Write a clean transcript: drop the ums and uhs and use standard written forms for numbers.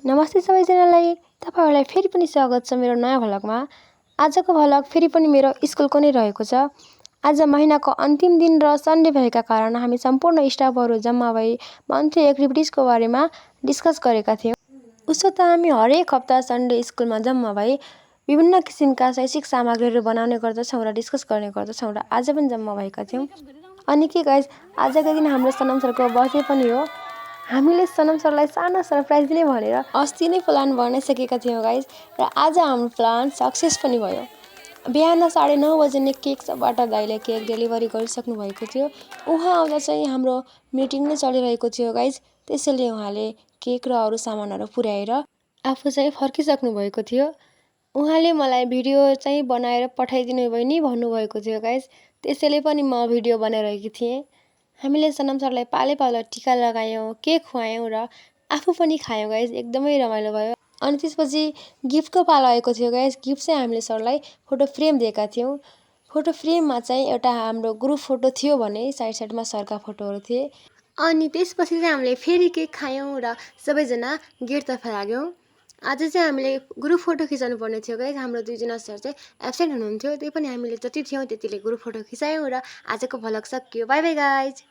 नमस्ते सबैजनालाई। तपाईहरुलाई फेरि पनि स्वागत छ मेरो नयाँ भ्लगमा। आजको भ्लग फेरि पनि मेरो स्कुलको नै रहेको छ। आज महिनाको अन्तिम दिन र सन्डे भएका कारण हामी सम्पूर्ण स्टाफहरु जम्मा भई मन्थली एक्टिभिटिजको बारेमा डिस्कस गरेका थियौं। उसो त हामी हरेक हप्ता सन्डे स्कुलमा जम्मा भई विभिन्न किसिमका शैक्षिक सामग्रीहरु बनाउने गर्दछौं र डिस्कस गर्ने गर्दछौं र आज पनि जम्मा भएका थियौं। अनि के गाइस, आजको दिन हाम्रो सनम सरको बर्थडे पनि हो। हामीले सनम सरलाई सानो सरप्राइज दिने भनेर अस्ति नै प्लान बनाइसकेका थियौं गाइस र आज हाम्रो प्लान सक्सेस पनि भयो। बिहान 9:30 बजे नै केक सबबाट दाइले केक डेलिभरी गरिसक्नु भएको थियो। उहाँ आउँदा चाहिँ हाम्रो मिटिङ नै चलिरहेको थियो गाइस। त्यसैले उहाँले केक र अरु सामानहरु पुर्याएर आफू चाहिँ फर्किसक्नु भएको थियो। उहाँले मलाई भिडियो चाहिँ बनाएर पठाइदिनु भनी भन्नुभएको थियो गाइस। त्यसैले पनि म भिडियो बनाइरहेकी थिएँ। हामीले सनम सरलाई पालै टिका लगायौं, केक खुवायौं र आफू पनि खायौं गाइस। एकदमै रमाइलो भयो। अनि त्यसपछि गिफ्टको पालो आएको थियो गाइस। गिफ्ट चाहिँ हामीले सरलाई फोटो फ्रेम दिएका थियौं। फोटो फ्रेममा चाहिँ एउटा हाम्रो ग्रुप फोटो थियो भने साइड-साइडमा सरका फोटोहरु थिए। अनि त्यसपछि चाहिँ हामीले फेरि केक खायौं र सबैजना गेटतर्फ लाग्यौं। आज चाहिँ हामीले ग्रुप फोटो खिचाउनु पर्ने थियो गाइस। हाम्रो दुईजना सर चाहिँ एब्सेन्ट हुनुहुन्थ्यो। त्यही पनि हामीले जति थियौं त्यतिले ग्रुप फोटो खिचायौं र आजको भ्लग सकियो। Bye bye guys.